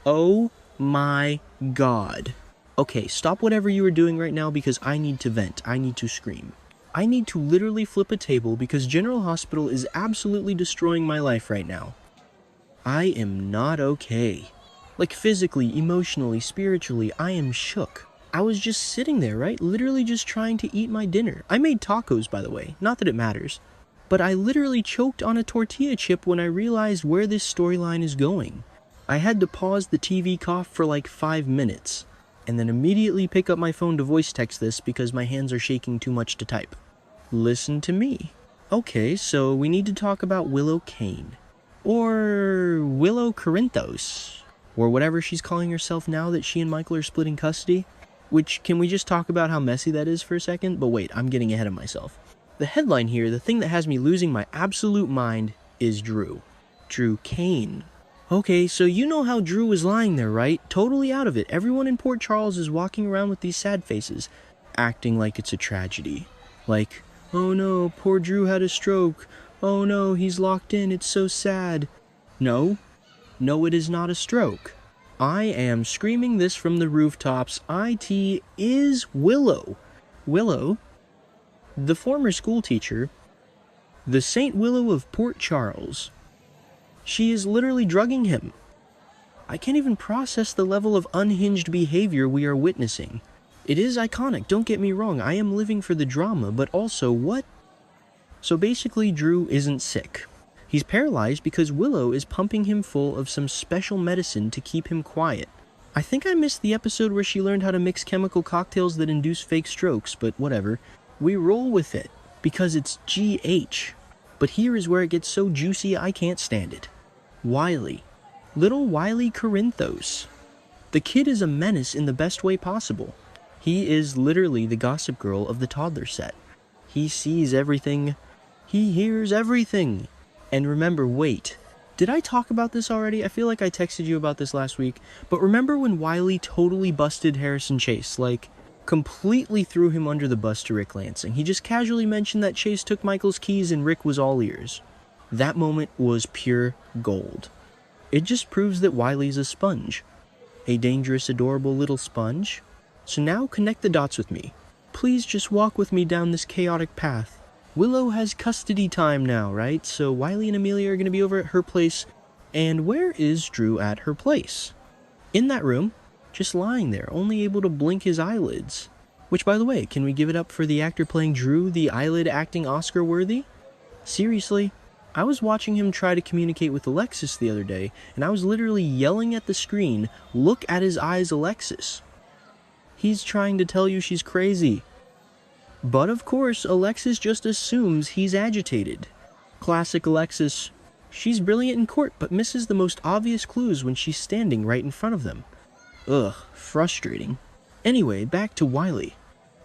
Oh my god. Okay, stop whatever you are doing right now because I need to vent. I need to scream. I need to literally flip a table because General Hospital is absolutely destroying my life right now. I am not okay. Like physically, emotionally, spiritually, I am shook. I was just sitting there, right? Literally just trying to eat my dinner. I made tacos, by the way. Not that it matters. But I literally choked on a tortilla chip when I realized where this storyline is going. I had to pause the TV cough for like 5 minutes, and then immediately pick up my phone to voice text this because my hands are shaking too much to type. Listen to me. Okay, so we need to talk about Willow Kane. Or Willow Corinthos. Or whatever she's calling herself now that she and Michael are splitting custody. Which, can we just talk about how messy that is for a second? But wait, I'm getting ahead of myself. The headline here, the thing that has me losing my absolute mind, is Drew. Drew Kane. Okay, so you know how Drew was lying there, right? Totally out of it. Everyone in Port Charles is walking around with these sad faces, acting like it's a tragedy. Like, oh no, poor Drew had a stroke. Oh no, he's locked in, it's so sad. No, it is not a stroke. I am screaming this from the rooftops. IT is Willow. Willow, the former school teacher, the St. Willow of Port Charles. She is literally drugging him. I can't even process the level of unhinged behavior we are witnessing. It is iconic, don't get me wrong, I am living for the drama, but also what? So basically, Drew isn't sick. He's paralyzed because Willow is pumping him full of some special medicine to keep him quiet. I think I missed the episode where she learned how to mix chemical cocktails that induce fake strokes, but whatever. We roll with it, because it's GH. But here is where it gets so juicy I can't stand it. Wiley. Little Wiley Corinthos. The kid is a menace in the best way possible. He is literally the gossip girl of the toddler set. He sees everything. He hears everything. And remember, wait, did I talk about this already? I feel like I texted you about this last week. But remember when Wiley totally busted Harrison Chase? Like, completely threw him under the bus to Rick Lansing. He just casually mentioned that Chase took Michael's keys and Rick was all ears. That moment was pure gold. It just proves that Wiley's a sponge. A dangerous, adorable little sponge. So now connect the dots with me. Please just walk with me down this chaotic path. Willow has custody time now, right? So Wiley and Amelia are going to be over at her place. And where is Drew at her place? In that room, just lying there, only able to blink his eyelids. Which, by the way, can we give it up for the actor playing Drew, the eyelid acting Oscar worthy? Seriously? I was watching him try to communicate with Alexis the other day, and I was literally yelling at the screen, "Look at his eyes, Alexis." He's trying to tell you she's crazy. But of course, Alexis just assumes he's agitated. Classic Alexis. She's brilliant in court, but misses the most obvious clues when she's standing right in front of them. Ugh, frustrating. Anyway, back to Wiley.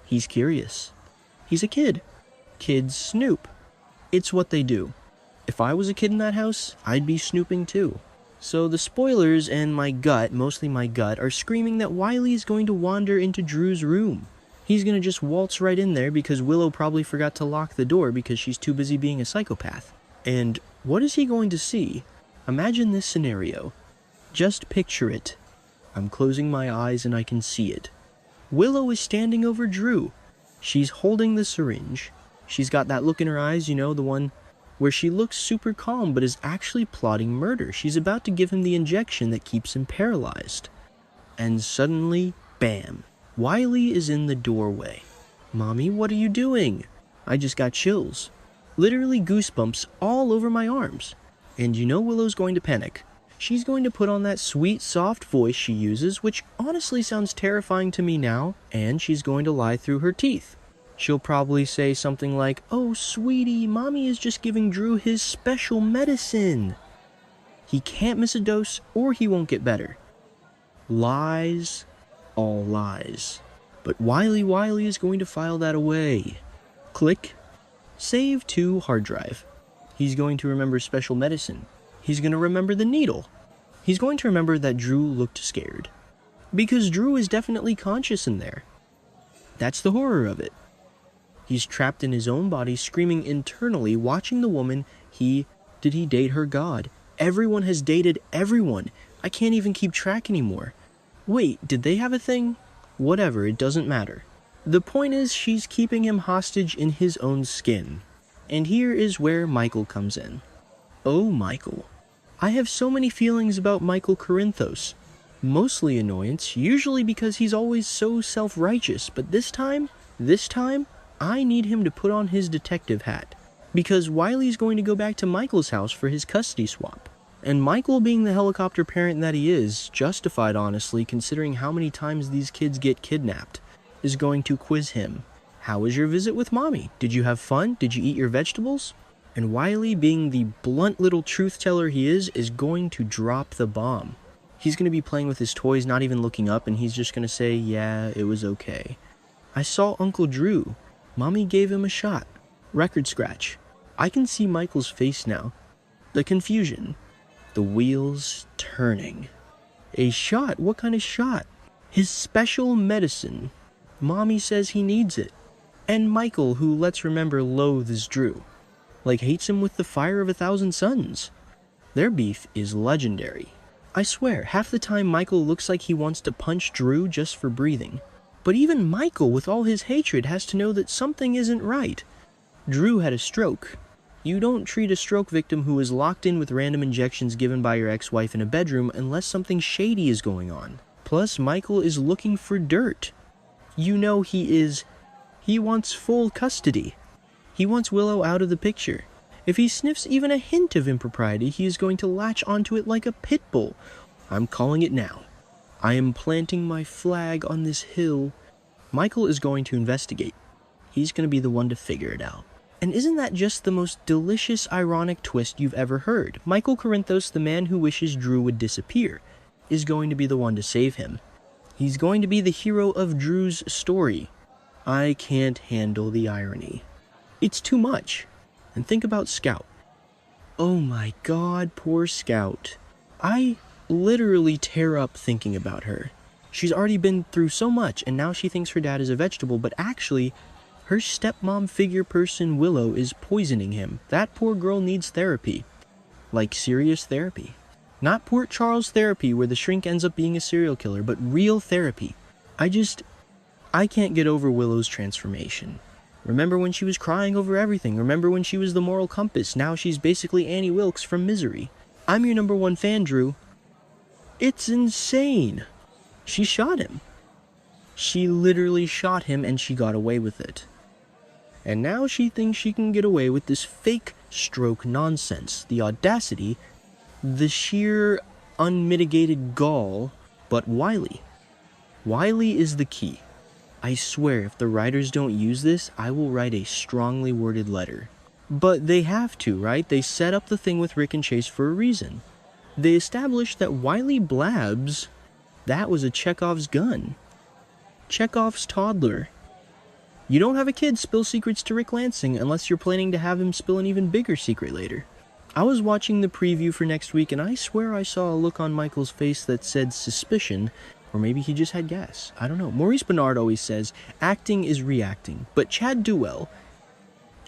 He's curious. He's a kid. Kids snoop. It's what they do. If I was a kid in that house, I'd be snooping too. So the spoilers and my gut, mostly my gut, are screaming that Wiley is going to wander into Drew's room. He's going to just waltz right in there because Willow probably forgot to lock the door because she's too busy being a psychopath. And what is he going to see? Imagine this scenario. Just picture it. I'm closing my eyes and I can see it. Willow is standing over Drew. She's holding the syringe. She's got that look in her eyes, you know, the one where she looks super calm but is actually plotting murder. She's about to give him the injection that keeps him paralyzed. And suddenly, bam, Wiley is in the doorway. "Mommy, what are you doing?" I just got chills. Literally goosebumps all over my arms. And you know Willow's going to panic. She's going to put on that sweet, soft voice she uses, which honestly sounds terrifying to me now, and she's going to lie through her teeth. She'll probably say something like, "Oh, sweetie, Mommy is just giving Drew his special medicine." He can't miss a dose or he won't get better. Lies, all lies. But Wiley is going to file that away. Click. Save to hard drive. He's going to remember special medicine. He's going to remember the needle. He's going to remember that Drew looked scared. Because Drew is definitely conscious in there. That's the horror of it. He's trapped in his own body, screaming internally, watching the woman did he date her god? Everyone has dated everyone. I can't even keep track anymore. Wait, did they have a thing? Whatever, it doesn't matter. The point is, she's keeping him hostage in his own skin. And here is where Michael comes in. Oh, Michael. I have so many feelings about Michael Corinthos. Mostly annoyance, usually because he's always so self-righteous, but this time, I need him to put on his detective hat. Because Wiley's going to go back to Michael's house for his custody swap. And Michael, being the helicopter parent that he is, justified honestly considering how many times these kids get kidnapped, is going to quiz him. How was your visit with mommy? Did you have fun? Did you eat your vegetables? And Wiley, being the blunt little truth teller he is going to drop the bomb. He's going to be playing with his toys, not even looking up, and he's just going to say, yeah, it was okay. I saw Uncle Drew. Mommy gave him a shot. Record scratch. I can see Michael's face now. The confusion. The wheels turning. A shot? What kind of shot? His special medicine. Mommy says he needs it. And Michael, who, let's remember, loathes Drew. Like hates him with the fire of 1,000 suns. Their beef is legendary. I swear, half the time Michael looks like he wants to punch Drew just for breathing. But even Michael, with all his hatred, has to know that something isn't right. Drew had a stroke. You don't treat a stroke victim who is locked in with random injections given by your ex-wife in a bedroom unless something shady is going on. Plus, Michael is looking for dirt. You know he wants full custody. He wants Willow out of the picture. If he sniffs even a hint of impropriety, he is going to latch onto it like a pit bull. I'm calling it now. I am planting my flag on this hill. Michael is going to investigate. He's going to be the one to figure it out. And isn't that just the most delicious, ironic twist you've ever heard? Michael Corinthos, the man who wishes Drew would disappear, is going to be the one to save him. He's going to be the hero of Drew's story. I can't handle the irony. It's too much. And think about Scout. Oh my god, poor Scout. I literally tear up thinking about her. She's already been through so much, and now she thinks her dad is a vegetable, but actually, her stepmom figure person Willow is poisoning him. That poor girl needs therapy. Like serious therapy. Not Port Charles therapy where the shrink ends up being a serial killer, but real therapy. I can't get over Willow's transformation. Remember when she was crying over everything? Remember when she was the moral compass? Now she's basically Annie Wilkes from Misery. I'm your #1 fan, Drew. It's insane. She shot him. She literally shot him and she got away with it. And now she thinks she can get away with this fake stroke nonsense. The audacity, the sheer unmitigated gall, but Wiley. Wiley is the key. I swear, if the writers don't use this, I will write a strongly worded letter. But they have to, right? They set up the thing with Rick and Chase for a reason. They established that Wiley blabs, that was a Chekhov's gun. Chekhov's toddler. You don't have a kid spill secrets to Rick Lansing unless you're planning to have him spill an even bigger secret later. I was watching the preview for next week and I swear I saw a look on Michael's face that said suspicion, or maybe he just had gas. I don't know. Maurice Bernard always says, acting is reacting, but Chad Duell.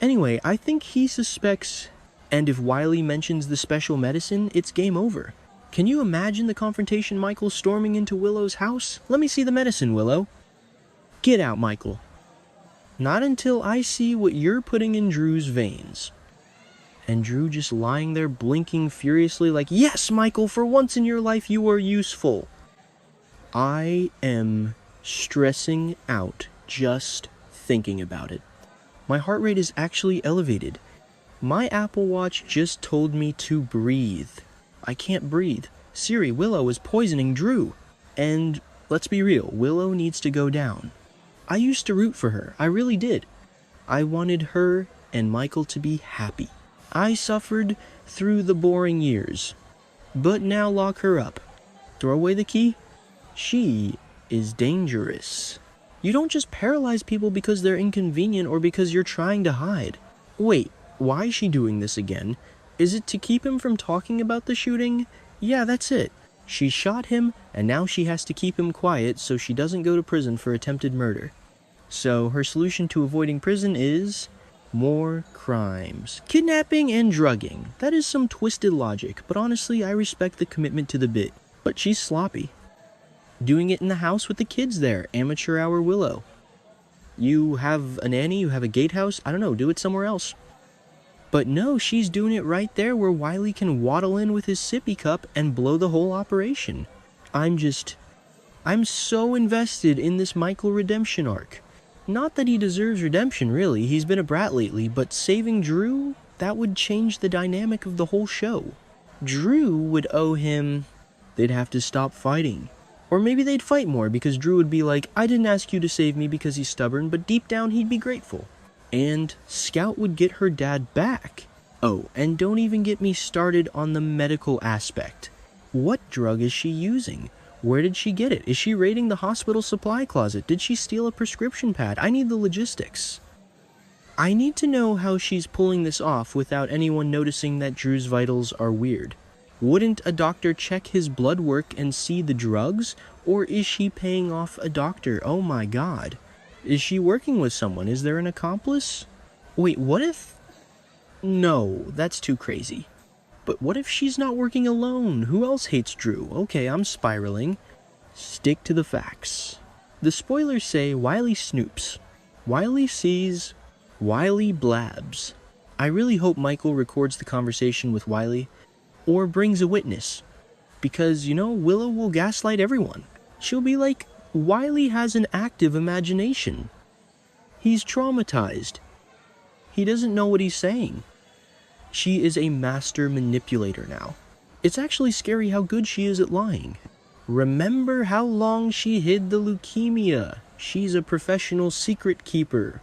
Anyway, I think he suspects, and if Wiley mentions the special medicine, it's game over. Can you imagine the confrontation Michael storming into Willow's house? Let me see the medicine, Willow. Get out, Michael. Not until I see what you're putting in Drew's veins. And Drew just lying there blinking furiously like, yes, Michael, for once in your life you are useful. I am stressing out just thinking about it. My heart rate is actually elevated. My Apple Watch just told me to breathe. I can't breathe. Siri, Willow is poisoning Drew. And let's be real, Willow needs to go down. I used to root for her. I really did. I wanted her and Michael to be happy. I suffered through the boring years. But now lock her up. Throw away the key? She is dangerous. You don't just paralyze people because they're inconvenient or because you're trying to hide. Wait, why is she doing this again? Is it to keep him from talking about the shooting? Yeah, that's it. She shot him, and now she has to keep him quiet so she doesn't go to prison for attempted murder. So her solution to avoiding prison is more crimes. Kidnapping and drugging. That is some twisted logic, but honestly, I respect the commitment to the bit. But she's sloppy. Doing it in the house with the kids there, amateur hour Willow. You have a nanny, you have a gatehouse, I don't know, do it somewhere else. But no, she's doing it right there where Wiley can waddle in with his sippy cup and blow the whole operation. I'm so invested in this Michael redemption arc. Not that he deserves redemption, really, he's been a brat lately, but saving Drew, that would change the dynamic of the whole show. Drew would owe him... They'd have to stop fighting. Or maybe they'd fight more because Drew would be like, I didn't ask you to save me because he's stubborn, but deep down he'd be grateful. And Scout would get her dad back. Oh, and don't even get me started on the medical aspect. What drug is she using? Where did she get it? Is she raiding the hospital supply closet? Did she steal a prescription pad? I need the logistics. I need to know how she's pulling this off without anyone noticing that Drew's vitals are weird. Wouldn't a doctor check his blood work and see the drugs? Or is she paying off a doctor? Oh my god. Is she working with someone? Is there an accomplice? Wait, what if... No, that's too crazy. But what if she's not working alone? Who else hates Drew? Okay, I'm spiraling. Stick to the facts. The spoilers say Wiley snoops. Wiley sees... Wiley blabs. I really hope Michael records the conversation with Wiley, or brings a witness. Because, you know, Willow will gaslight everyone. She'll be like, Wiley has an active imagination. He's traumatized. He doesn't know what he's saying. She is a master manipulator now. It's actually scary how good she is at lying. Remember how long she hid the leukemia? She's a professional secret keeper.